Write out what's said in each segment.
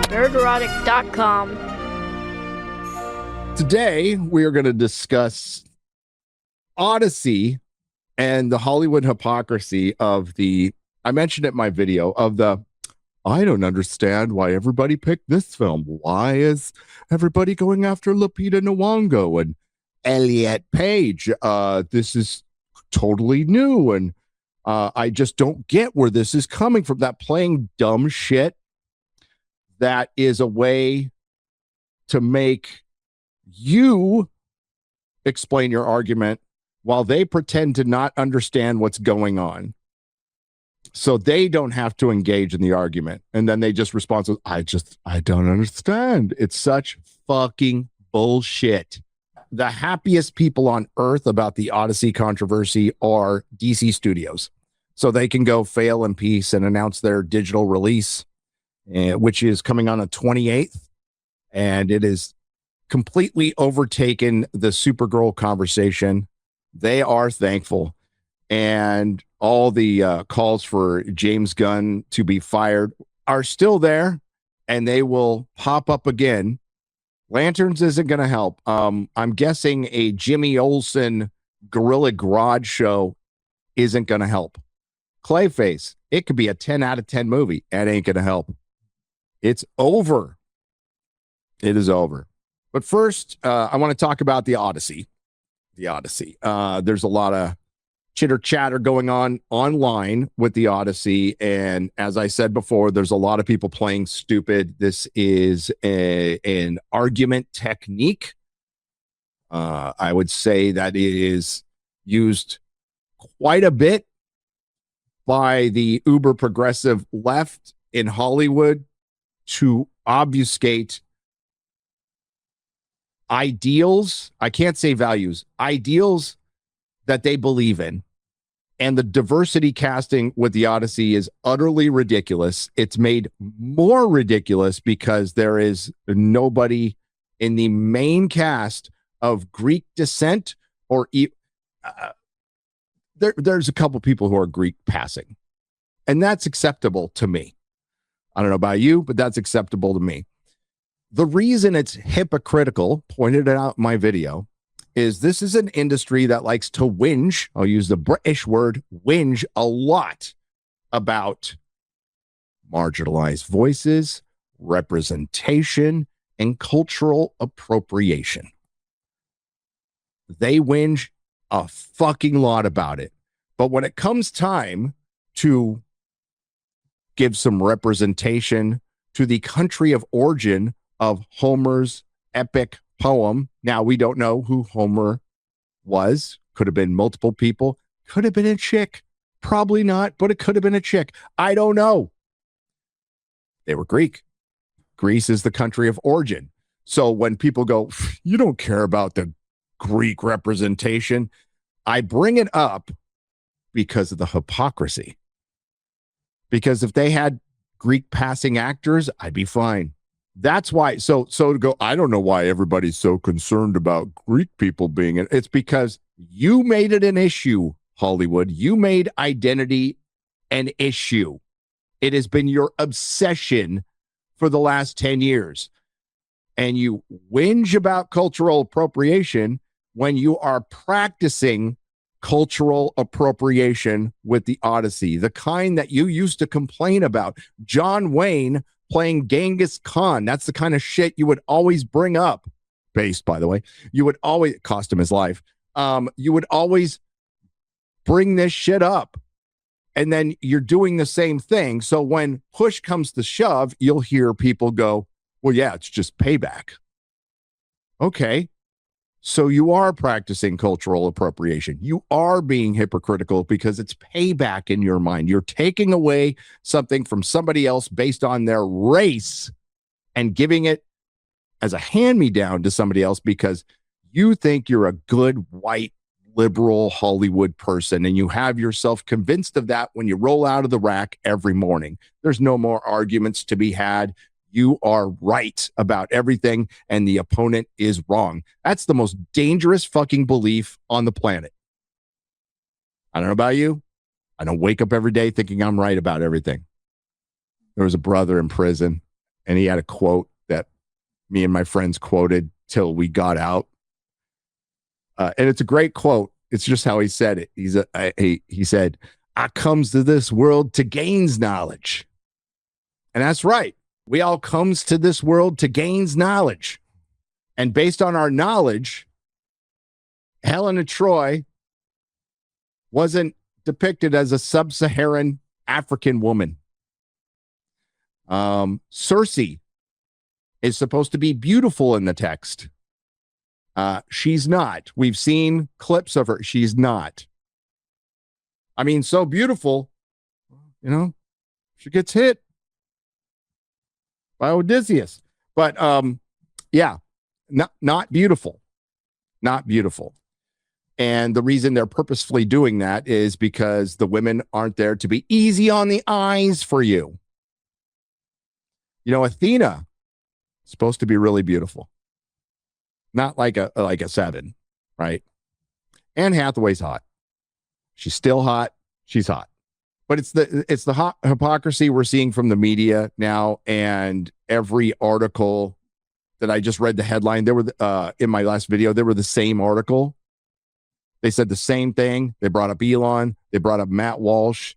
Nerderotic.com. Today, we are going to discuss Odyssey and the Hollywood hypocrisy of I mentioned it in my video, I don't understand why everybody picked this film. Why is everybody going after Lupita Nyong'o and Elliot Page? This is totally new, and I just don't get where this is coming from. That playing dumb shit that is a way to make you explain your argument while they pretend to not understand what's going on. So they don't have to engage in the argument. And then they just respond with, I don't understand. It's such fucking bullshit. The happiest people on earth about the Odyssey controversy are DC Studios. So they can go fail in peace and announce their digital release, which is coming on the 28th. And it is completely overtaken the Supergirl conversation. They are thankful. And all the calls for James Gunn to be fired are still there, and they will pop up again. Lanterns isn't going to help. I'm guessing a Jimmy Olsen Gorilla Grodd show isn't going to help. Clayface, it could be a 10 out of 10 movie. That ain't going to help. It's over. It is over. But first, I want to talk about the Odyssey. There's a lot of chitter chatter going on online with the Odyssey. And as I said before, there's a lot of people playing stupid. This is an argument technique. I would say that it is used quite a bit by the uber progressive left in Hollywood to obfuscate ideals. I can't say values, ideals that they believe in. And the diversity casting with the Odyssey is utterly ridiculous. It's made more ridiculous because there is nobody in the main cast of Greek descent or there's a couple people who are Greek passing. And that's acceptable to me. I don't know about you, but that's acceptable to me. The reason it's hypocritical, pointed out in my video, is this is an industry that likes to whinge. I'll use the British word whinge a lot about marginalized voices, representation, and cultural appropriation. They whinge a fucking lot about it. But when it comes time to give some representation to the country of origin of Homer's epic poem. Now, we don't know who Homer was. Could have been multiple people. Could have been a chick. Probably not, but it could have been a chick. I don't know. They were Greek. Greece is the country of origin. So when people go, you don't care about the Greek representation, I bring it up because of the hypocrisy. Because if they had Greek passing actors, I'd be fine. That's why. So to go, I don't know why everybody's so concerned about Greek people being in. It's because you made it an issue, Hollywood. You made identity an issue. It has been your obsession for the last 10 years. And you whinge about cultural appropriation when you are practicing cultural appropriation with the Odyssey, the kind that you used to complain about. John Wayne playing Genghis Khan. That's the kind of shit you would always bring up. Based, by the way. You would always, cost him his life. You would always bring this shit up. And then you're doing the same thing. So when push comes to shove, you'll hear people go, well, yeah, it's just payback. Okay. So you are practicing cultural appropriation. You are being hypocritical because it's payback in your mind. You're taking away something from somebody else based on their race and giving it as a hand-me-down to somebody else because you think you're a good white liberal Hollywood person and you have yourself convinced of that when you roll out of the rack every morning. There's no more arguments to be had. You are right about everything and the opponent is wrong. That's the most dangerous fucking belief on the planet. I don't know about you. I don't wake up every day thinking I'm right about everything. There was a brother in prison and he had a quote that me and my friends quoted till we got out. And it's a great quote. It's just how he said it. He said, "I comes to this world to gains knowledge." And that's right. We all comes to this world to gains knowledge. And based on our knowledge, Helen of Troy wasn't depicted as a sub-Saharan African woman. Cersei is supposed to be beautiful in the text. She's not. We've seen clips of her. She's not. I mean, so beautiful, she gets hit by Odysseus. But yeah, not beautiful. Not beautiful. And the reason they're purposefully doing that is because the women aren't there to be easy on the eyes for you. Athena is supposed to be really beautiful. Not like a 7, right? Anne Hathaway's hot. She's still hot. She's hot. But it's the hot hypocrisy we're seeing from the media now, and every article that I just read the headline, there were in my last video, they were the same article. They said the same thing. They brought up Elon. They brought up Matt Walsh,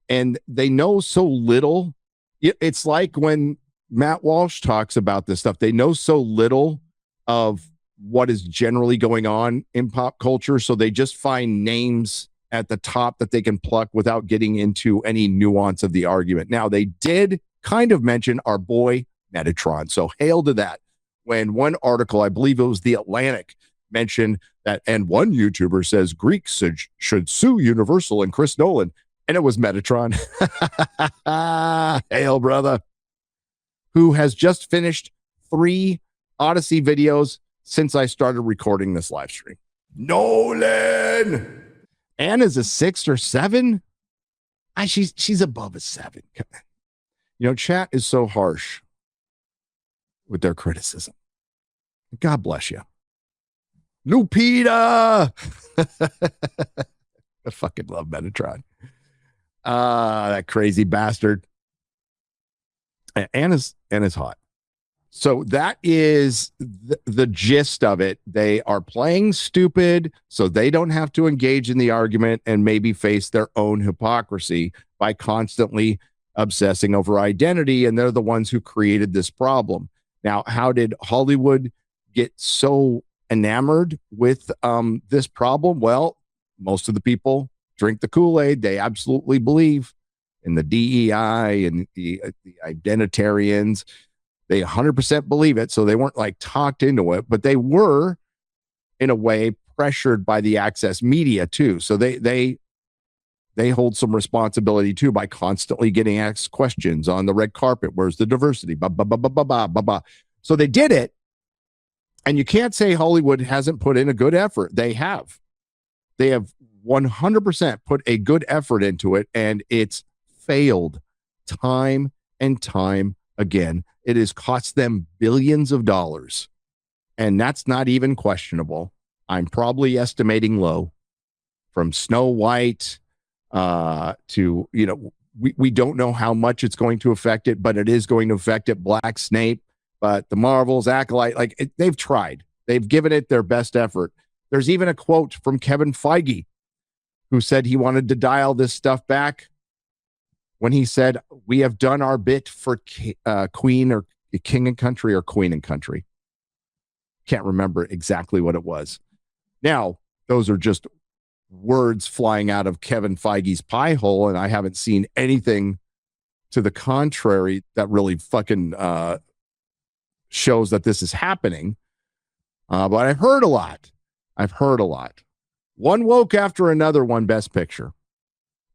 and they know so little. It's like when Matt Walsh talks about this stuff, they know so little of what is generally going on in pop culture. So they just find names at the top that they can pluck without getting into any nuance of the argument. Now, they did kind of mention our boy Metatron. So hail to that. When one article, I believe it was The Atlantic, mentioned that, and one YouTuber says Greeks should sue Universal and Chris Nolan, and it was Metatron. Hail, brother. Who has just finished 3 Odyssey videos since I started recording this live stream. Nolan! Anna's a 6 or 7? She's above a 7. Chat is so harsh with their criticism. God bless you. Lupita! I fucking love Metatron. That crazy bastard. Anna's hot. So that is the gist of it. They are playing stupid so they don't have to engage in the argument and maybe face their own hypocrisy by constantly obsessing over identity. And they're the ones who created this problem. Now, how did Hollywood get so enamored with this problem? Well, most of the people drink the Kool-Aid. They absolutely believe in the DEI and the identitarians. They 100% believe it. So they weren't like talked into it, but they were in a way pressured by the access media too. So they hold some responsibility too by constantly getting asked questions on the red carpet. Where's the diversity? Bah, bah, bah, bah, bah, bah, bah, bah. So they did it. And you can't say Hollywood hasn't put in a good effort. They have. They have 100% put a good effort into it, and it's failed time and time again. It has cost them billions of dollars, and that's not even questionable. I'm probably estimating low. From Snow White to, we don't know how much it's going to affect it, but it is going to affect it. Black Snape, but the Marvels, Acolyte, they've tried. They've given it their best effort. There's even a quote from Kevin Feige, who said he wanted to dial this stuff back when he said, "We have done our bit for Queen or King and Country or Queen and Country." Can't remember exactly what it was. Now, those are just words flying out of Kevin Feige's pie hole, and I haven't seen anything to the contrary that really fucking shows that this is happening. But I've heard a lot. One woke after another won Best Picture.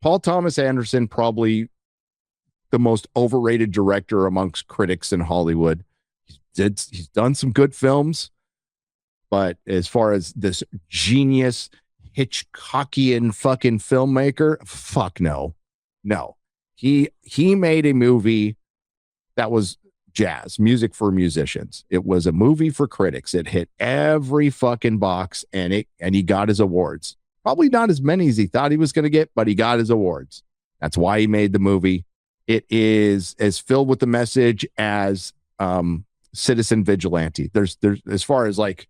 Paul Thomas Anderson, probably the most overrated director amongst critics in Hollywood. He's done some good films, but as far as this genius Hitchcockian fucking filmmaker, fuck no. He made a movie that was jazz, music for musicians. It was a movie for critics. It hit every fucking box, and he got his awards. Probably not as many as he thought he was going to get, but he got his awards. That's why he made the movie. it is as filled with the message as Citizen Vigilante. There's as far as like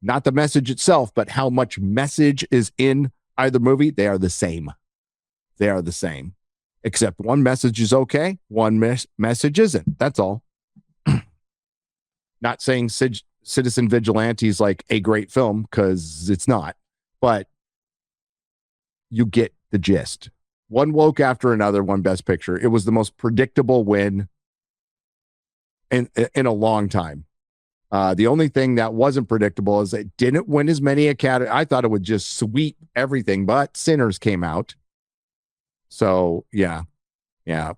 not the message itself, but how much message is in either movie, they are the same. They are the same, except one message is okay, one message isn't. That's all. Not saying Citizen Vigilante is like a great film, because it's not, but you get the gist. One woke after another, one best picture. It was the most predictable win in a long time. The only thing that wasn't predictable is it didn't win as many Academy. I thought it would just sweep everything, but Sinners came out. So yeah,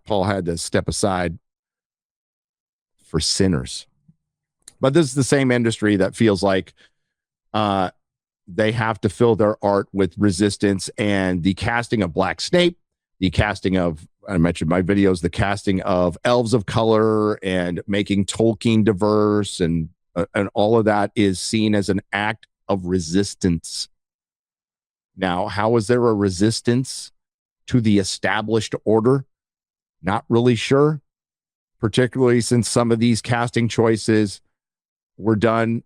Paul had to step aside for Sinners. But this is the same industry that feels like they have to fill their art with resistance, and the casting of Black Snape, the casting of, I mentioned my videos, the casting of elves of color and making Tolkien diverse and all of that is seen as an act of resistance. Now, how is there a resistance to the established order? Not really sure, particularly since some of these casting choices were done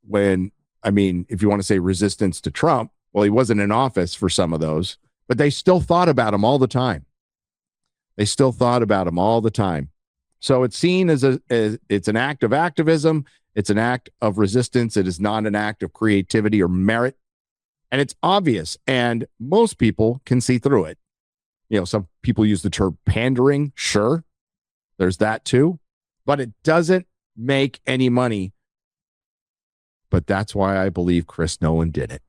when, I mean, if you want to say resistance to Trump, well, he wasn't in office for some of those, but they still thought about him all the time. They still thought about him all the time. So it's seen as it's an act of activism. It's an act of resistance. It is not an act of creativity or merit. And it's obvious. And most people can see through it. You know, some people use the term pandering. Sure. There's that too. But it doesn't make any money. But that's why I believe Chris Nolan did it.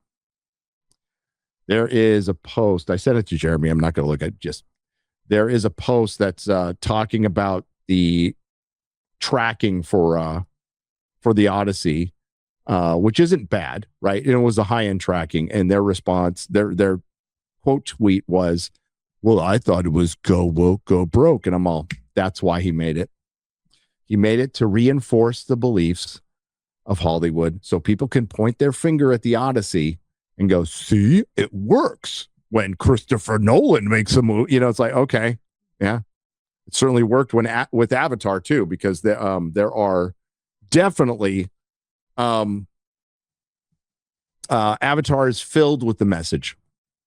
There is a post. I sent it to Jeremy. I'm not going to look at just. There is a post that's talking about the tracking for the Odyssey, which isn't bad, right? And it was a high-end tracking, and their response, their quote tweet was, "Well, I thought it was go woke, go broke," and I'm all, that's why he made it. He made it to reinforce the beliefs of Hollywood, so people can point their finger at the Odyssey and go, "See, it works." When Christopher Nolan makes a movie, you know, it's like, okay, yeah, it certainly worked when with Avatar too, because there are definitely Avatar is filled with the message,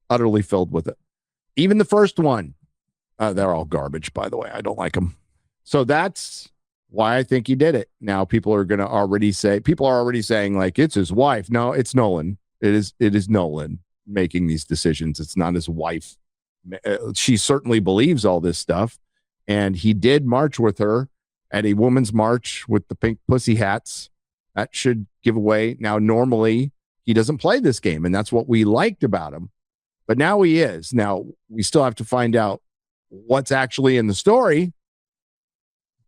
utterly filled with it. Even the first one, they're all garbage, by the way. I don't like them. So that's why I think he did it. Now people are already saying like it's his wife. No, it's Nolan. It is Nolan making these decisions. It's not his wife. She certainly believes all this stuff, and he did march with her at a woman's march with the pink pussy hats. That should give away. Now, normally he doesn't play this game, and that's what we liked about him, but now he is. Now we still have to find out what's actually in the story,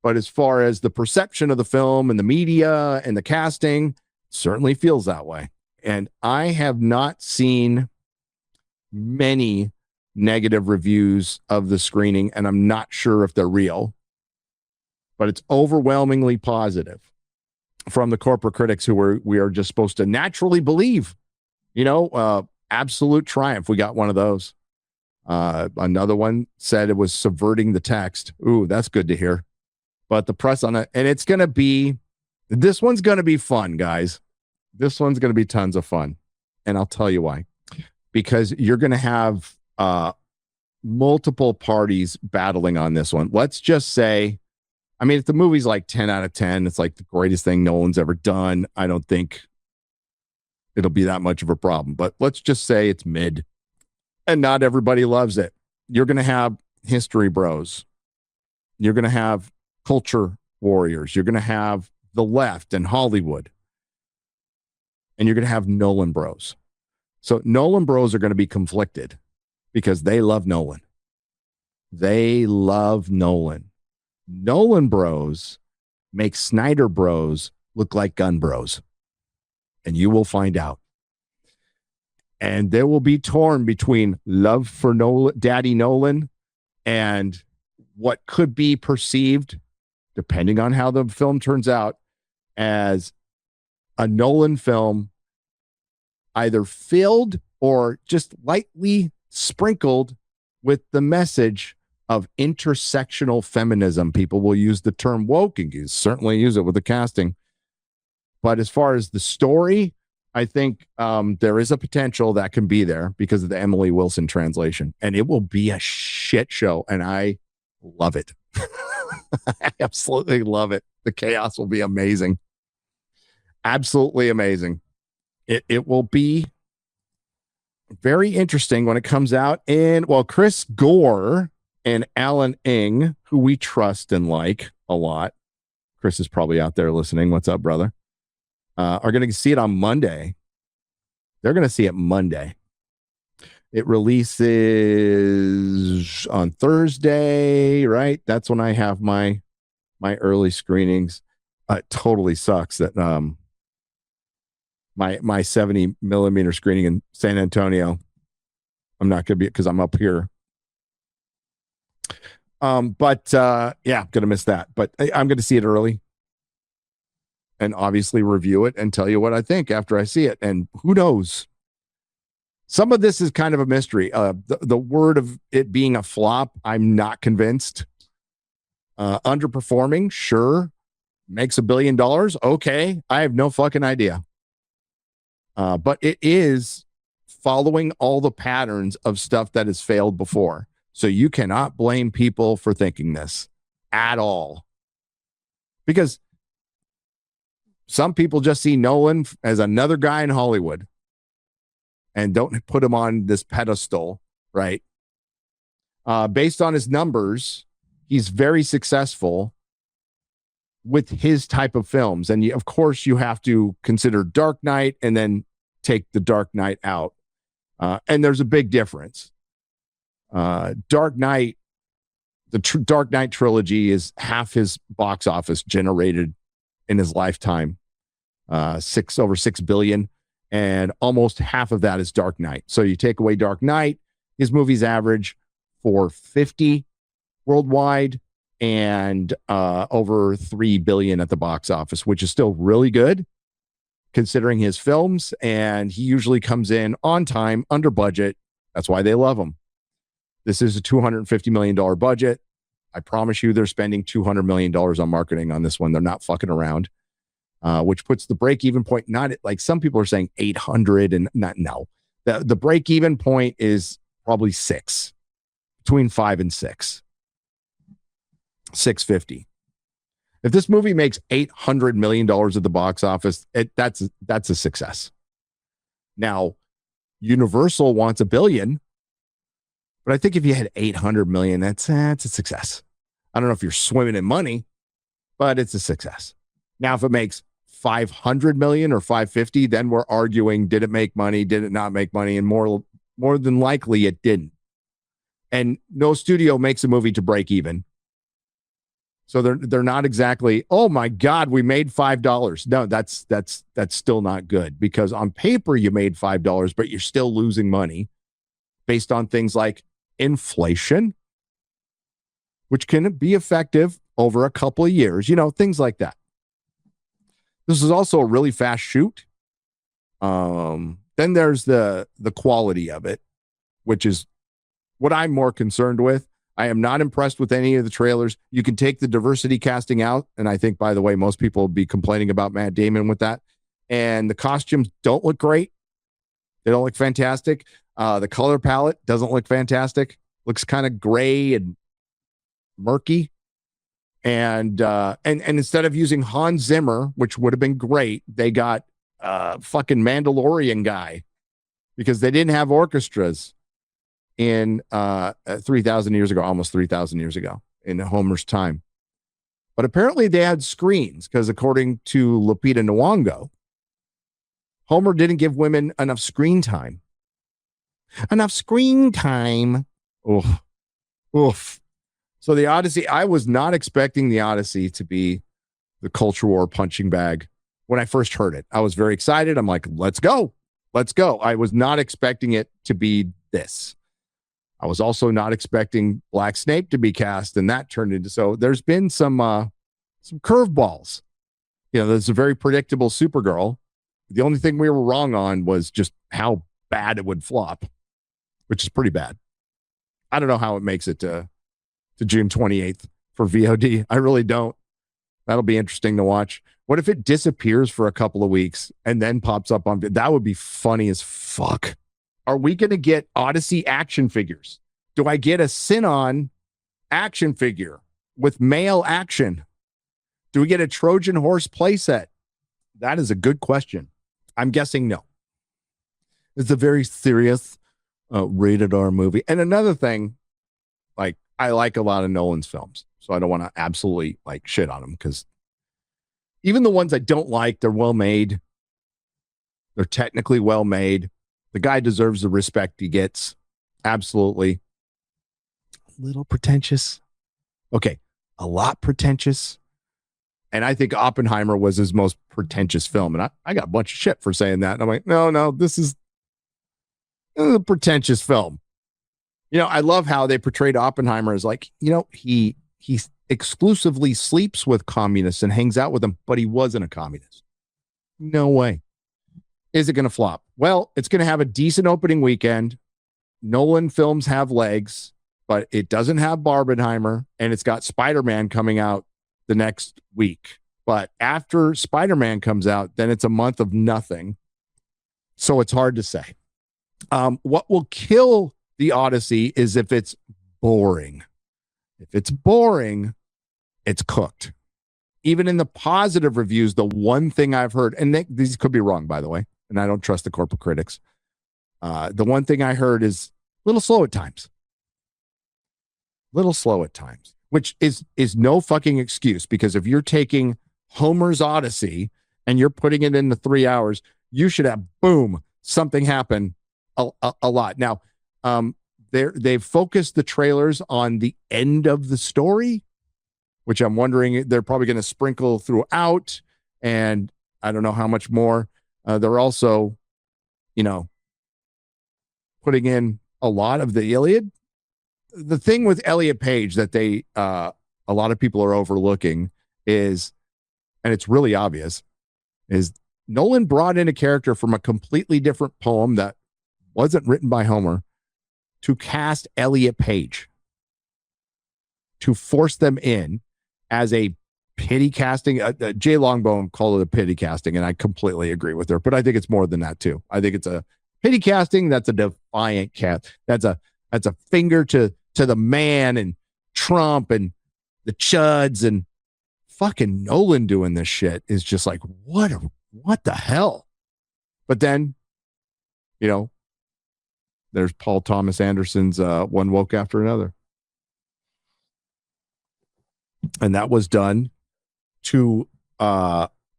but as far as the perception of the film and the media and the casting, certainly feels that way. And I have not seen many negative reviews of the screening, and I'm not sure if they're real, but it's overwhelmingly positive from the corporate critics who we are just supposed to naturally believe, you know, absolute triumph. We got one of those. Another one said it was subverting the text. Ooh, that's good to hear. But the press on it, and this one's going to be fun, guys. This one's going to be tons of fun. And I'll tell you why. Because you're going to have multiple parties battling on this one. Let's just say, I mean, if the movie's like 10 out of 10, it's like the greatest thing Nolan's ever done. I don't think it'll be that much of a problem. But let's just say it's mid and not everybody loves it. You're going to have history bros. You're going to have culture warriors. You're going to have the left and Hollywood. And you're going to have Nolan bros. So Nolan bros are going to be conflicted because they love Nolan. They love Nolan. Nolan bros make Snyder bros look like gun bros. And you will find out. And there will be torn between love for Nolan, Daddy Nolan, and what could be perceived, depending on how the film turns out, as a Nolan film either filled or just lightly sprinkled with the message of intersectional feminism. People will use the term woke, and you certainly use it with the casting. But as far as the story, I think there is a potential that can be there because of the Emily Wilson translation, and it will be a shit show, and I love it. I absolutely love it. The chaos will be amazing. Absolutely amazing. It will be very interesting when it comes out. And well, Chris Gore and Alan Ng, who we trust and like a lot. Chris is probably out there listening. What's up, brother? Are going to see it on Monday. They're going to see it Monday. It releases on Thursday, right? That's when I have my early screenings. It totally sucks that my 70 millimeter screening in San Antonio, I'm not going to be, because I'm up here. But yeah, I'm going to miss that. But I'm going to see it early and obviously review it and tell you what I think after I see it. And who knows? Some of this is kind of a mystery. The word of it being a flop, I'm not convinced. Underperforming, sure. Makes $1 billion. Okay. I have no fucking idea. But it is following all the patterns of stuff that has failed before. So you cannot blame people for thinking this at all. Because some people just see Nolan as another guy in Hollywood and don't put him on this pedestal, right? Based on his numbers, he's very successful with his type of films. And of course, you have to consider Dark Knight and then take the Dark Knight out. And there's a big difference. Dark Knight, the Dark Knight trilogy is half his box office generated in his lifetime. Over 6 billion, and almost half of that is Dark Knight. So you take away Dark Knight, his movies average 450 worldwide and over 3 billion at the box office, which is still really good considering his films. And he usually comes in on time, under budget. That's why they love him. This is a $250 million budget. I promise you they're spending $200 million on marketing on this one. They're not fucking around. Which puts the break-even point, not at, like some people are saying 800 and not, no. The break-even point is probably 6, between 5 and 6. 650. If this movie makes $800 million at the box office, that's a success. Now, Universal wants $1 billion, but I think if you had 800 million, that's a success. I don't know if you're swimming in money, but it's a success. Now, if it makes 500 million or 550, then we're arguing, did it make money? Did it not make money? And more than likely it didn't. And no studio makes a movie to break even. So they're not exactly, oh my God, we made $5. No, that's still not good, because on paper you made $5, but you're still losing money based on things like inflation, which can be effective over a couple of years, things like that. This is also a really fast shoot. Then there's the quality of it, which is what I'm more concerned with. I am not impressed with any of the trailers. You can take the diversity casting out, and I think, by the way, most people will be complaining about Matt Damon with that. And the costumes don't look great. They don't look fantastic. The color palette doesn't look fantastic. Looks kind of gray and murky. And instead of using Hans Zimmer, which would have been great, they got fucking Mandalorian guy, because they didn't have orchestras in 3,000 years ago, almost 3,000 years ago in Homer's time. But apparently they had screens, because according to Lupita Nyong'o, Homer didn't give women enough screen time. Enough screen time. Oof. Oof. So the Odyssey, I was not expecting the Odyssey to be the culture war punching bag. When I first heard it, I was very excited. I'm like, let's go. Let's go. I was not expecting it to be this. I was also not expecting Black Snape to be cast, and that turned into, so there's been some curveballs. There's a very predictable Supergirl. The only thing we were wrong on was just how bad it would flop, which is pretty bad. I don't know how it makes it to to June 28th for VOD. I really don't. That'll be interesting to watch. What if it disappears for a couple of weeks and then pops up on? That would be funny as fuck. Are we going to get Odyssey action figures? Do I get a Sinon action figure with male action? Do we get a Trojan horse playset? That is a good question. I'm guessing no. It's a very serious rated R movie. And another thing, like, I like a lot of Nolan's films, so I don't want to absolutely like shit on them, because even the ones I don't like, they're well made. They're technically well made. The guy deserves the respect he gets. Absolutely. A little pretentious. Okay, a lot pretentious. And I think Oppenheimer was his most pretentious film. And I got a bunch of shit for saying that. And I'm like, no, this is a pretentious film. You know, I love how they portrayed Oppenheimer as like, you know, he exclusively sleeps with communists and hangs out with them, but he wasn't a communist. No way. Is it going to flop? Well, it's going to have a decent opening weekend. Nolan films have legs, but it doesn't have Barbenheimer, and it's got Spider-Man coming out the next week. But after Spider-Man comes out, then it's a month of nothing. So it's hard to say. What will kill the Odyssey is if it's boring. If it's boring, it's cooked. Even in the positive reviews, the one thing I've heard, and these could be wrong, by the way, and I don't trust the corporate critics. The one thing I heard is a little slow at times. Which is no fucking excuse, because if you're taking Homer's Odyssey and you're putting it into 3 hours, you should have, boom, something happen a lot. Now, they've focused the trailers on the end of the story, which I'm wondering they're probably going to sprinkle throughout, and I don't know how much more. They're also, you know, putting in a lot of the Iliad. The thing with Elliot Page that a lot of people are overlooking is, and it's really obvious, is Nolan brought in a character from a completely different poem that wasn't written by Homer to cast Elliot Page, to force them in as a pity casting. Jay Longbone called it a pity casting, and I completely agree with her, but I think it's more than that too. I think it's a pity casting. That's a defiant cast. That's a finger to the man and Trump and the chuds, and fucking Nolan doing this shit is just like, what the hell? But then, you know, there's Paul Thomas Anderson's One Woke After Another. And that was done to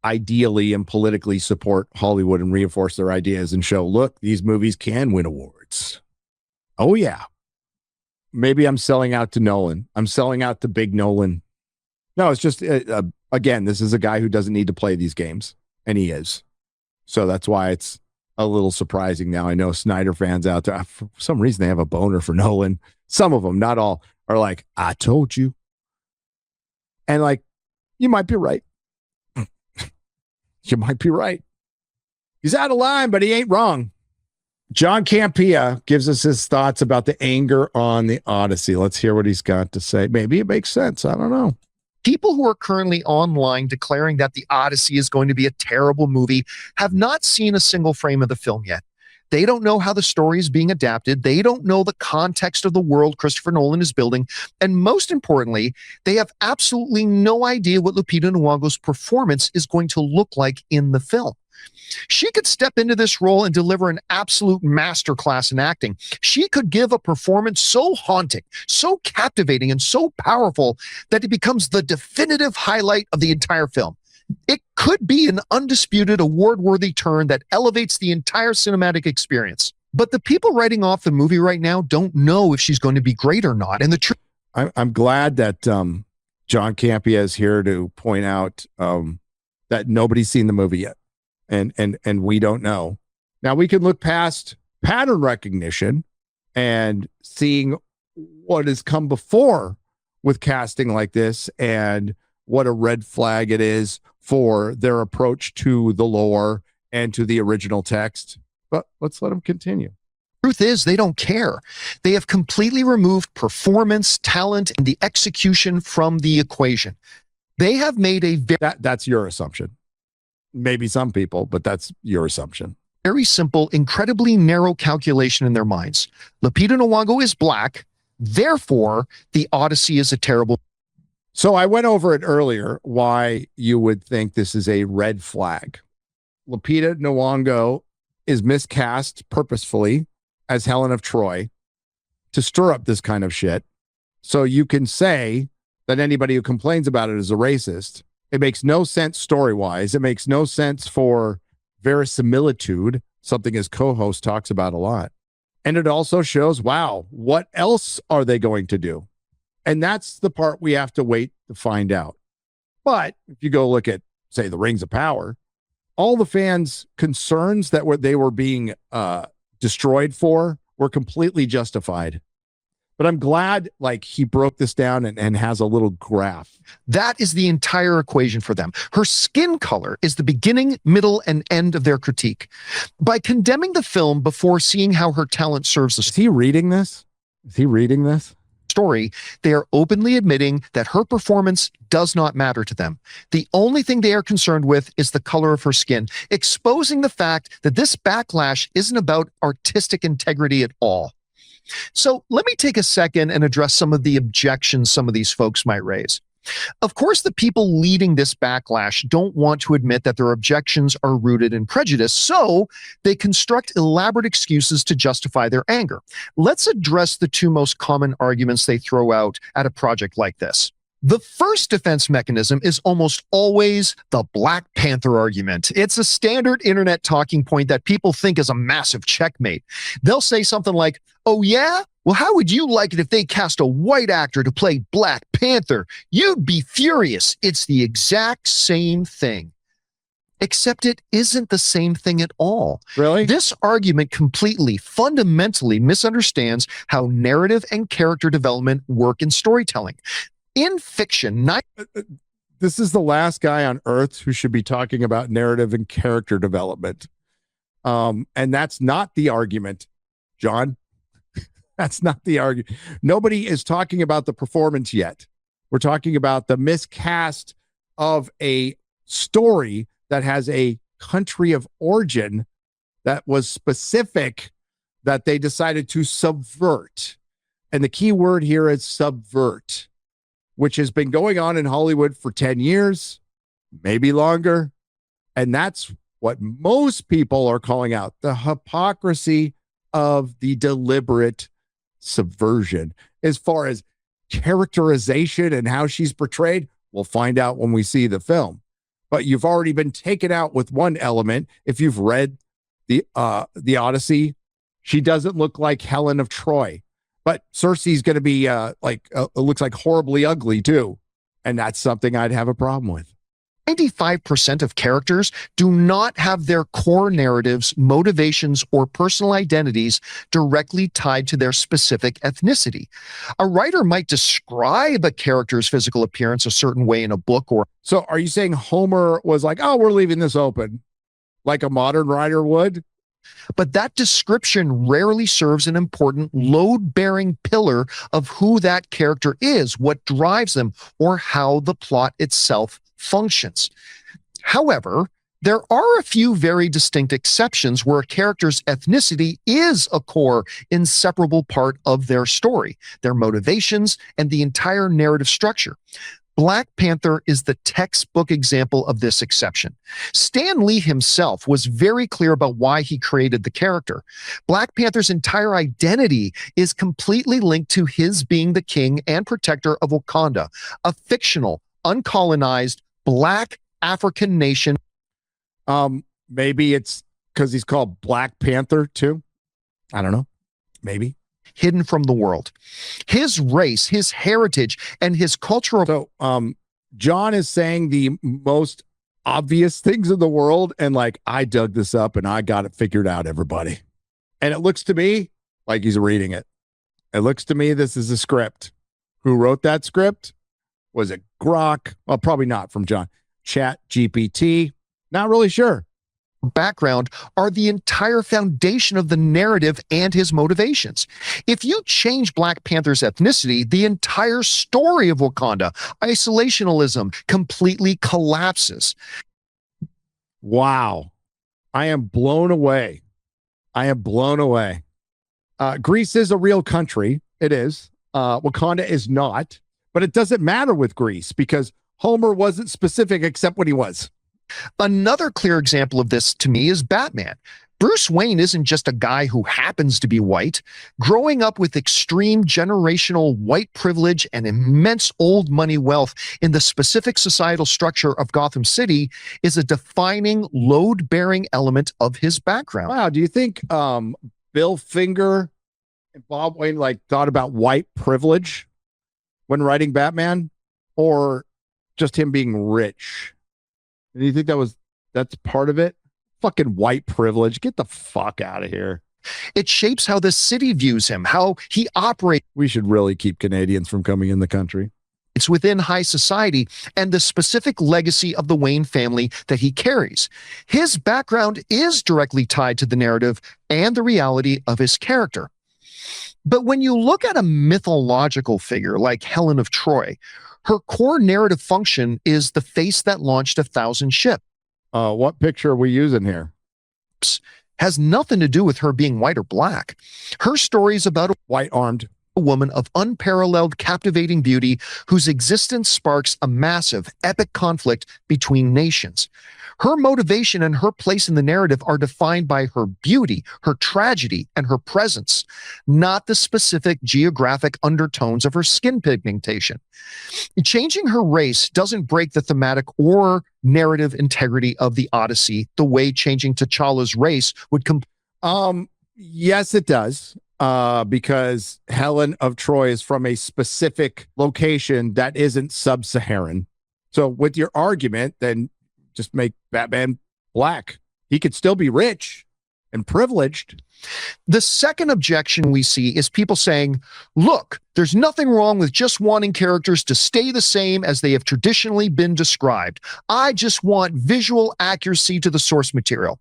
ideally and politically support Hollywood and reinforce their ideas and show, look, these movies can win awards. Oh, yeah. Maybe I'm selling out to Nolan. I'm selling out to big Nolan. No, it's just, again, this is a guy who doesn't need to play these games, and he is. So that's why it's a little surprising now. I know Snyder fans out there, for some reason, they have a boner for Nolan. Some of them, not all, are like, I told you. And like, you might be right. You might be right. He's out of line, but he ain't wrong. John Campea gives us his thoughts about the anger on the Odyssey. Let's hear what he's got to say. Maybe it makes sense. I don't know. People who are currently online declaring that the Odyssey is going to be a terrible movie have not seen a single frame of the film yet. They don't know how the story is being adapted. They don't know the context of the world Christopher Nolan is building. And most importantly, they have absolutely no idea what Lupita Nyong'o's performance is going to look like in the film. She could step into this role and deliver an absolute masterclass in acting. She could give a performance so haunting, so captivating, and so powerful that it becomes the definitive highlight of the entire film. It could be an undisputed award-worthy turn that elevates the entire cinematic experience. But the people writing off the movie right now don't know if she's going to be great or not. And the truth, I'm glad that John Campea is here to point out that nobody's seen the movie yet. And we don't know. Now we can look past pattern recognition and seeing what has come before with casting like this and what a red flag it is for their approach to the lore and to the original text. But let's let them continue. Truth is, they don't care. They have completely removed performance, talent, and the execution from the equation. They have made a That's your assumption. Maybe some people, but that's your assumption. very simple, incredibly narrow calculation in their minds. Lupita Nyong'o is black, therefore the Odyssey is a terrible. So I went over it earlier why you would think this is a red flag. Lupita Nyong'o is miscast purposefully as Helen of Troy to stir up this kind of shit. So you can say that anybody who complains about it is a racist. It makes no sense story-wise. It makes no sense for verisimilitude, something his co-host talks about a lot. And it also shows, wow, what else are they going to do? And that's the part we have to wait to find out. But if you go look at, say, the Rings of Power, all the fans' concerns that they were being destroyed for were completely justified. But I'm glad like he broke this down and has a little graph. That is the entire equation for them. Her skin color is the beginning, middle, and end of their critique. By condemning the film before seeing how her talent serves the Is he reading this? Is he reading this? story, they are openly admitting that her performance does not matter to them. The only thing they are concerned with is the color of her skin, exposing the fact that this backlash isn't about artistic integrity at all. So let me take a second and address some of the objections some of these folks might raise. Of course, the people leading this backlash don't want to admit that their objections are rooted in prejudice, so they construct elaborate excuses to justify their anger. Let's address the two most common arguments they throw out at a project like this. The first defense mechanism is almost always the Black Panther argument. It's a standard internet talking point that people think is a massive checkmate. They'll say something like, "Oh yeah? Well, how would you like it if they cast a white actor to play Black Panther? You'd be furious." It's the exact same thing. Except it isn't the same thing at all. Really? This argument completely, fundamentally misunderstands how narrative and character development work in storytelling. In fiction, This is the last guy on earth who should be talking about narrative and character development. And that's not the argument, John. That's not the argument. Nobody is talking about the performance yet. We're talking about the miscast of a story that has a country of origin that was specific that they decided to subvert. And the key word here is subvert, which has been going on in Hollywood for 10 years, maybe longer. And that's what most people are calling out, the hypocrisy of the deliberate subversion. As far as characterization and how she's portrayed, we'll find out when we see the film. But you've already been taken out with one element. If you've read the Odyssey, she doesn't look like Helen of Troy. But Cersei's going to be looks like horribly ugly too. And that's something I'd have a problem with. 95% of characters do not have their core narratives, motivations, or personal identities directly tied to their specific ethnicity. A writer might describe a character's physical appearance a certain way in a book or. So are you saying Homer was like, oh, we're leaving this open like a modern writer would? But that description rarely serves an important load-bearing pillar of who that character is, what drives them, or how the plot itself functions. However, there are a few very distinct exceptions where a character's ethnicity is a core, inseparable part of their story, their motivations, and the entire narrative structure. Black Panther is the textbook example of this exception. Stan Lee himself was very clear about why he created the character. Black Panther's entire identity is completely linked to his being the king and protector of Wakanda, a fictional, uncolonized, Black African nation. Maybe it's because he's called Black Panther too. I don't know. Maybe. Hidden from the world. His race, his heritage, and his cultural. So John is saying the most obvious things in the world, and like, I dug this up and I got it figured out, everybody. And it looks to me like he's reading it. It looks to me this is a script. Who wrote that script? Was it Grok? Well, probably not from John. Chat GPT. Not really sure. background are the entire foundation of the narrative and his motivations. If you change Black Panther's ethnicity, the entire story of Wakanda, isolationism, completely collapses. Wow. I am blown away. I am blown away. Greece is a real country. It is. Wakanda is not. But it doesn't matter with Greece because Homer wasn't specific except when he was. Another clear example of this to me is Batman. Bruce Wayne isn't just a guy who happens to be white. Growing up with extreme generational white privilege and immense old money wealth in the specific societal structure of Gotham City is a defining load-bearing element of his background. Wow. Do you think Bill Finger and Bob Wayne thought about white privilege when writing Batman, or just him being rich? Do you think that's part of it? Fucking white privilege. Get the fuck out of here. It shapes how the city views him, how he operates. We should really keep Canadians from coming in the country. It's within high society and the specific legacy of the Wayne family that he carries. His background is directly tied to the narrative and the reality of his character. But when you look at a mythological figure like Helen of Troy, her core narrative function is the face that launched 1,000 ships. What picture are we using here? Has nothing to do with her being white or black. Her story is about a White-armed. woman of unparalleled, captivating beauty whose existence sparks a massive, epic conflict between nations. Her motivation and her place in the narrative are defined by her beauty, her tragedy, and her presence, not the specific geographic undertones of her skin pigmentation. Changing her race doesn't break the thematic or narrative integrity of the Odyssey the way changing T'Challa's race would Yes, it does. Because Helen of Troy is from a specific location that isn't sub-Saharan. So with your argument, then just make Batman black. He could still be rich and privileged. The second objection we see is people saying, look, there's nothing wrong with just wanting characters to stay the same as they have traditionally been described. I just want visual accuracy to the source material.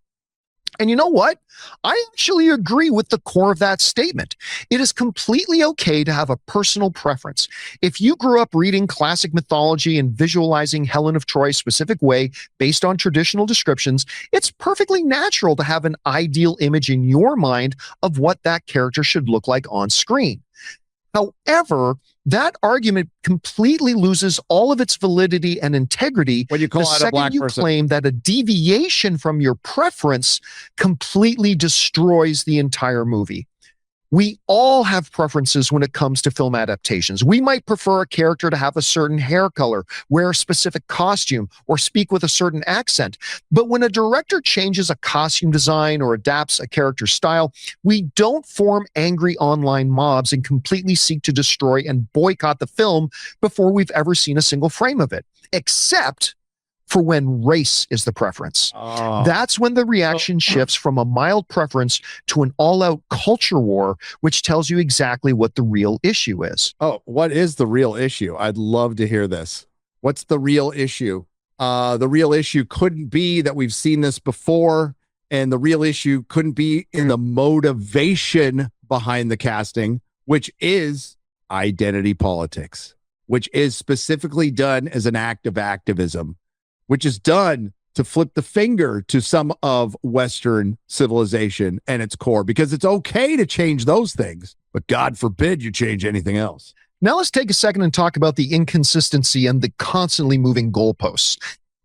And you know what? I actually agree with the core of that statement. It is completely okay to have a personal preference. If you grew up reading classic mythology and visualizing Helen of Troy's specific way based on traditional descriptions, it's perfectly natural to have an ideal image in your mind of what that character should look like on screen. However, that argument completely loses all of its validity and integrity when you call the out a second black you person. claim that a deviation from your preference completely destroys the entire movie. We all have preferences when it comes to film adaptations. We might prefer a character to have a certain hair color, wear a specific costume, or speak with a certain accent. But when a director changes a costume design or adapts a character's style, we don't form angry online mobs and completely seek to destroy and boycott the film before we've ever seen a single frame of it, except for when race is the preference. That's when the reaction shifts from a mild preference to an all-out culture war, which tells you exactly what the real issue is. Oh, what is the real issue? I'd love to hear this. What's the real issue? The real issue couldn't be that we've seen this before, and the real issue couldn't be in the motivation behind the casting, which is identity politics, which is specifically done as an act of activism, which is done to flip the finger to some of Western civilization and its core, because it's okay to change those things, but God forbid you change anything else. Now let's take a second and talk about the inconsistency and the constantly moving goalposts.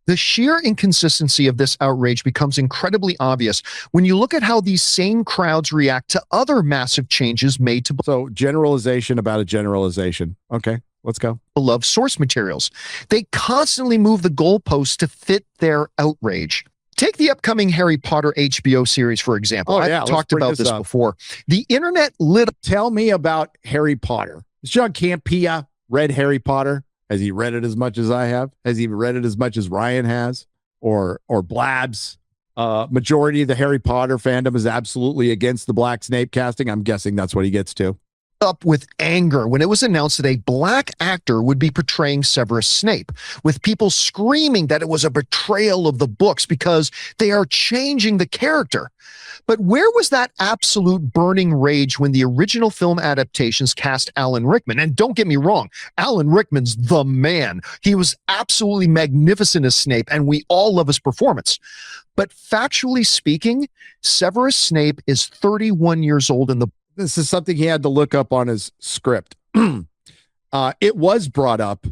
The sheer inconsistency of this outrage becomes incredibly obvious when you look at how these same crowds react to other massive changes made to So generalization about a generalization. Okay. Let's go. beloved source materials. They constantly move the goalposts to fit their outrage. Take the upcoming Harry Potter HBO series, for example. Oh, yeah, I've let's talked bring about this this up. before. The internet lit. Tell me about Harry Potter. Has John Campea read Harry Potter? Has he read it as much as I have? Has he read it as much as Ryan has? Or Blabs? Majority of the Harry Potter fandom is absolutely against the Black Snape casting. I'm guessing that's what he gets to. up with anger when it was announced that a black actor would be portraying Severus Snape, with people screaming that it was a betrayal of the books because they are changing the character. But where was that absolute burning rage when the original film adaptations cast Alan Rickman? And don't get me wrong, Alan Rickman's the man. He was absolutely magnificent as Snape, and we all love his performance. But factually speaking, Severus Snape is 31 years old in the. This is something he had to look up on his script. It was brought up,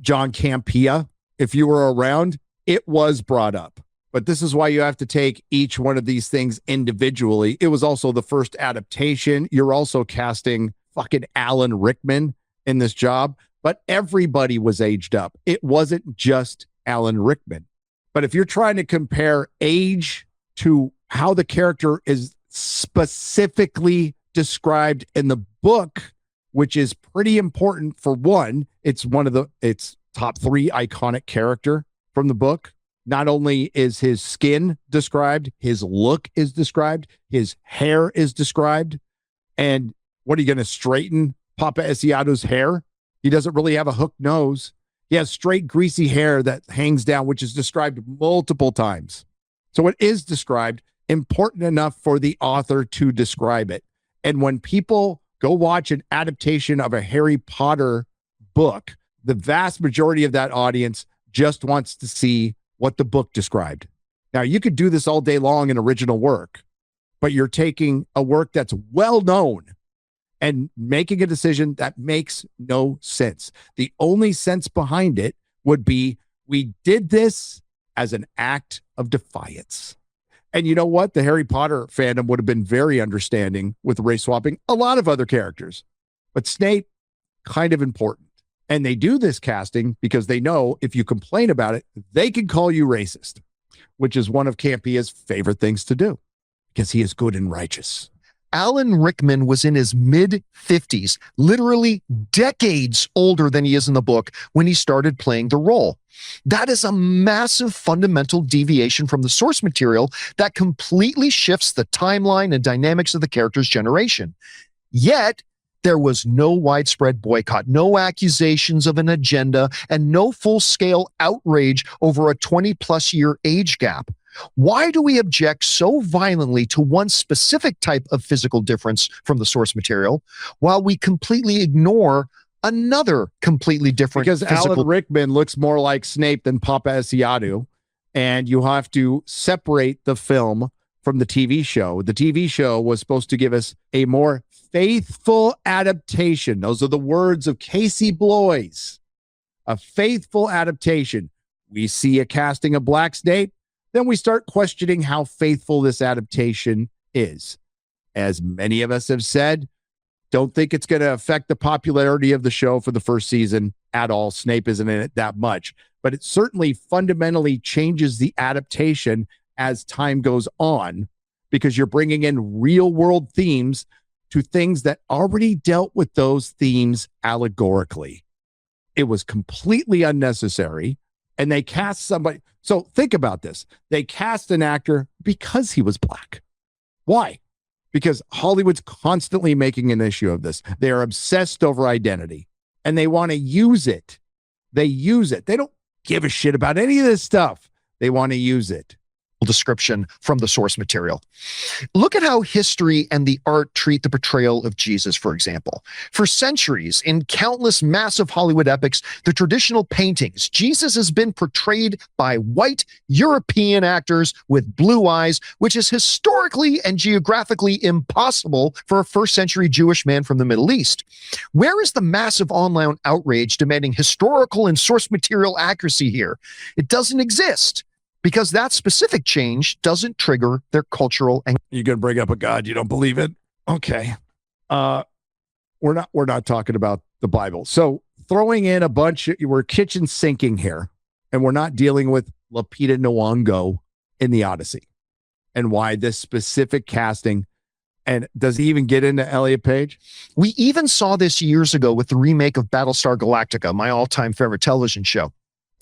John Campea, if you were around, it was brought up. But this is why you have to take each one of these things individually. It was also the first adaptation. You're also casting fucking Alan Rickman in this job, but everybody was aged up. It wasn't just Alan Rickman. But if you're trying to compare age to how the character is specifically described in the book, which is pretty important for one, it's top 3 iconic character from the book. Not only is his skin described, his look is described, his hair is described. And what are you going to straighten Papa Asiato's hair? He doesn't really have a hook nose. He has straight, greasy hair that hangs down, which is described multiple times. So it is described, important enough for the author to describe it. And when people go watch an adaptation of a Harry Potter book, the vast majority of that audience just wants to see what the book described. Now, you could do this all day long in original work, but you're taking a work that's well known and making a decision that makes no sense. The only sense behind it would be, we did this as an act of defiance. And you know what? The Harry Potter fandom would have been very understanding with race swapping a lot of other characters. But Snape, kind of important. And they do this casting because they know if you complain about it, they can call you racist, which is one of Campea's favorite things to do because he is good and righteous. Alan Rickman was in his mid-50s, literally decades older than he is in the book when he started playing the role. That is a massive fundamental deviation from the source material that completely shifts the timeline and dynamics of the character's generation. Yet, there was no widespread boycott, no accusations of an agenda, and no full-scale outrage over a 20-plus year age gap. Why do we object so violently to one specific type of physical difference from the source material while we completely ignore another completely different because physical... Alan Rickman looks more like Snape than Papa Asiatu, and you have to separate the film from the TV show. The TV show was supposed to give us a more faithful adaptation. Those are the words of Casey Bloys. A faithful adaptation. We see a casting of Black Snape, then we start questioning how faithful this adaptation is. As many of us have said, don't think it's going to affect the popularity of the show for the first season at all. Snape isn't in it that much, but it certainly fundamentally changes the adaptation as time goes on because you're bringing in real world themes to things that already dealt with those themes allegorically. It was completely unnecessary, and they cast somebody. So think about this. They cast an actor because he was Black. Why? Because Hollywood's constantly making an issue of this. They are obsessed over identity, and they want to use it. They use it. They don't give a shit about any of this stuff. They want to use it. Description from the source material. Look at how history and the art treat the portrayal of Jesus, for example. For centuries, in countless massive Hollywood epics, the traditional paintings, Jesus has been portrayed by white European actors with blue eyes, which is historically and geographically impossible for a first century Jewish man from the Middle East. Where is the massive online outrage demanding historical and source material accuracy here? It doesn't exist. Because that specific change doesn't trigger their cultural. You're going to bring up a God you don't believe in? Okay. We're not talking about the Bible. So throwing in we're kitchen sinking here, and we're not dealing with Lupita Nyong'o in the Odyssey and why this specific casting. And does he even get into Elliot Page? We even saw this years ago with the remake of Battlestar Galactica, my all-time favorite television show.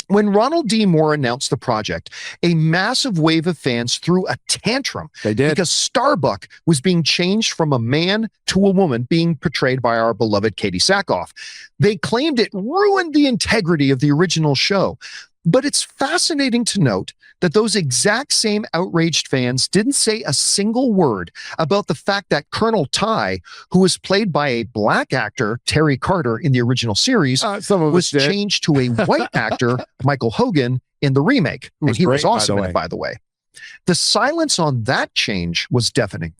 When Ronald D. Moore announced the project, a massive wave of fans threw a tantrum. They did. Because Starbuck was being changed from a man to a woman being portrayed by our beloved Katie Sackhoff. They claimed it ruined the integrity of the original show. But it's fascinating to note that those exact same outraged fans didn't say a single word about the fact that Colonel Ty, who was played by a black actor, Terry Carter, in the original series, was changed to a white actor, Michael Hogan, in the remake. And he was awesome in it, by the way. The silence on that change was deafening.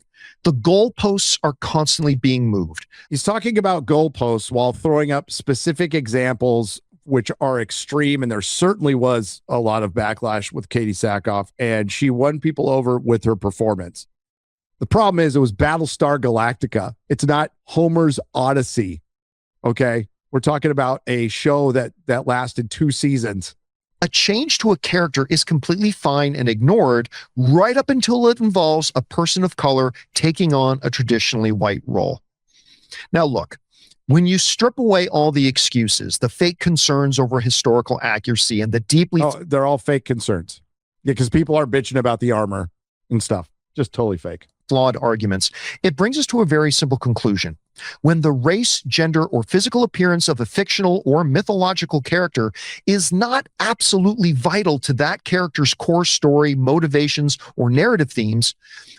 The goalposts are constantly being moved. He's talking about goalposts while throwing up specific examples which are extreme, and there certainly was a lot of backlash with Katie Sackhoff, and she won people over with her performance. The problem is it was Battlestar Galactica. It's not Homer's Odyssey, okay? We're talking about a show that lasted 2 seasons. A change to a character is completely fine and ignored right up until it involves a person of color taking on a traditionally white role. Now, look, when you strip away all the excuses, the fake concerns over historical accuracy, and the deeply... Oh, they're all fake concerns. Yeah, because people are bitching about the armor and stuff. Just totally fake. Flawed arguments, it brings us to a very simple conclusion. When the race, gender, or physical appearance of a fictional or mythological character is not absolutely vital to that character's core story, motivations, or narrative themes,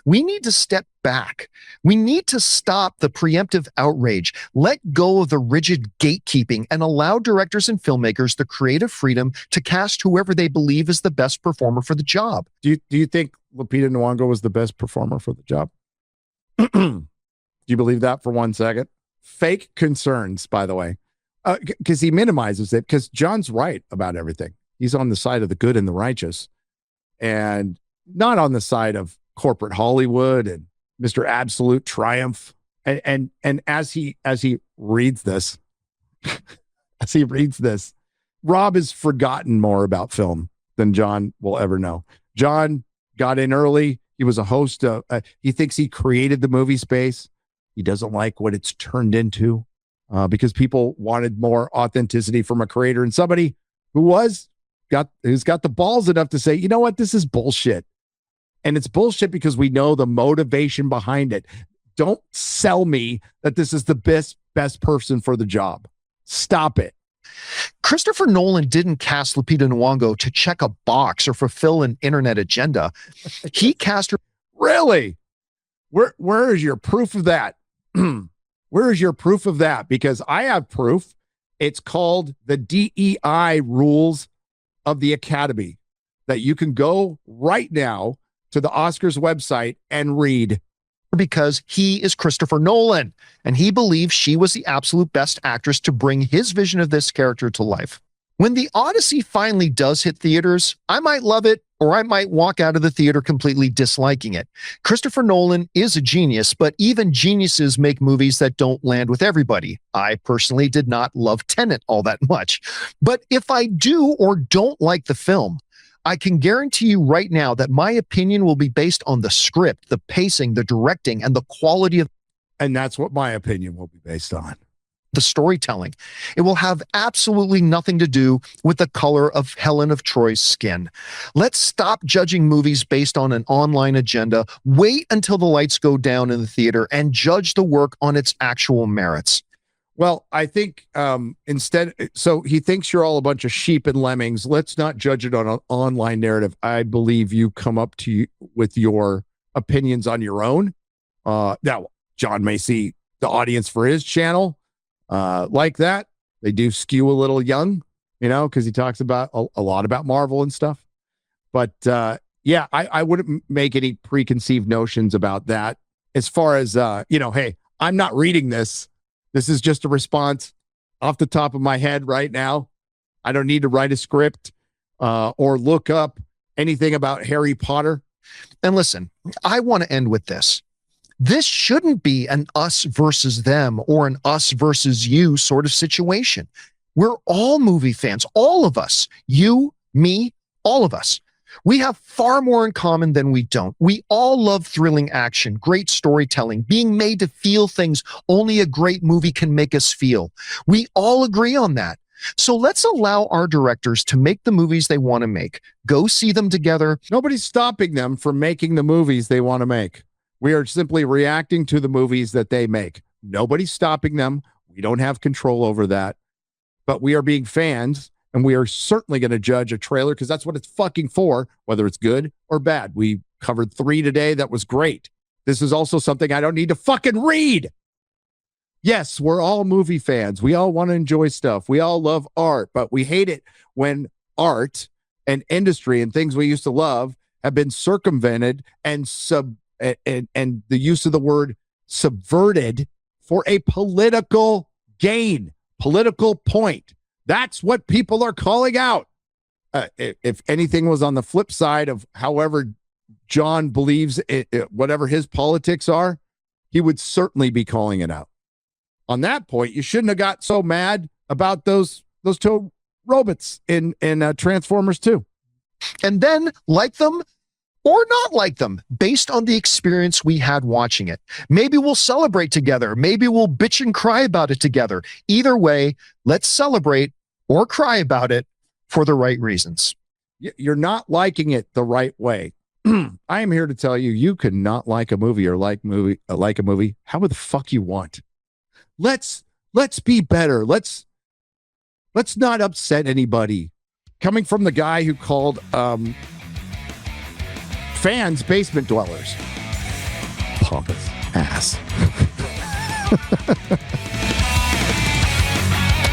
we need to step back. We need to stop the preemptive outrage, let go of the rigid gatekeeping, and allow directors and filmmakers the creative freedom to cast whoever they believe is the best performer for the job. Do you think Lupita Nyong'o was the best performer for the job? Do you believe that for 1 second? Fake concerns, by the way, because he minimizes it, because John's right about everything. He's on the side of the good and the righteous, and not on the side of corporate Hollywood and Mr. Absolute Triumph. And as he reads this, Rob has forgotten more about film than John will ever know. John got in early. He was a host. He thinks he created the movie space. He doesn't like what it's turned into because people wanted more authenticity from a creator and somebody who's got the balls enough to say, you know what, this is bullshit. And it's bullshit because we know the motivation behind it. Don't sell me that this is the best person for the job. Stop it. Christopher Nolan didn't cast Lupita Nyong'o to check a box or fulfill an internet agenda. He cast her. Really? Where is your proof of that? Where is your proof of that? Because I have proof. It's called the DEI rules of the Academy that you can go right now to the Oscars website and read. Because he is Christopher Nolan, and he believes she was the absolute best actress to bring his vision of this character to life. When the Odyssey finally does hit theaters, I might love it, or I might walk out of the theater completely disliking it. Christopher Nolan is a genius, but even geniuses make movies that don't land with everybody. I personally did not love Tenet all that much. But if I do or don't like the film, I can guarantee you right now that my opinion will be based on the script, the pacing, the directing, and the quality of... And that's what my opinion will be based on. The storytelling. It will have absolutely nothing to do with the color of Helen of Troy's skin. Let's stop judging movies based on an online agenda. Wait until the lights go down in the theater and judge the work on its actual merits. Well, I think instead, so he thinks you're all a bunch of sheep and lemmings. Let's not judge it on an online narrative. I believe you come up to you with your opinions on your own. Now, John may see the audience for his channel like that. They do skew a little young, because he talks about a lot about Marvel and stuff. But yeah, I wouldn't make any preconceived notions about that. As far as, hey, I'm not reading this. This is just a response off the top of my head right now. I don't need to write a script or look up anything about Harry Potter. And listen, I want to end with this. This shouldn't be an us versus them or an us versus you sort of situation. We're all movie fans, all of us, you, me, all of us. We have far more in common than we don't. We all love thrilling action, great storytelling, being made to feel things only a great movie can make us feel. We all agree on that. So let's allow our directors to make the movies they want to make. Go see them together. Nobody's stopping them from making the movies they want to make. We are simply reacting to the movies that they make. Nobody's stopping them. We don't have control over that. But we are being fans, and we are certainly going to judge a trailer because that's what it's fucking for, whether it's good or bad. We covered 3 today. That was great. This is also something I don't need to fucking read. Yes, we're all movie fans. We all want to enjoy stuff. We all love art, but we hate it when art and industry and things we used to love have been circumvented and the use of the word subverted for a political gain, political point. That's what people are calling out. If anything was on the flip side of however John believes whatever his politics are, he would certainly be calling it out. On that point, you shouldn't have got so mad about those 2 robots in Transformers 2. And then like them or not like them based on the experience we had watching it. Maybe we'll celebrate together. Maybe we'll bitch and cry about it together. Either way, let's celebrate or cry about it for the right reasons. You're not liking it the right way. I am here to tell you, you could not like a movie or like a movie however the fuck you want. Let's be better. Let's not upset anybody. Coming from the guy who called fans basement dwellers. Pompous ass.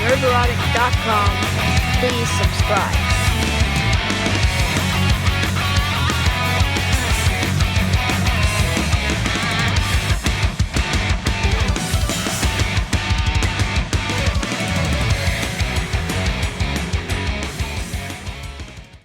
Nerderotic.com. Please subscribe.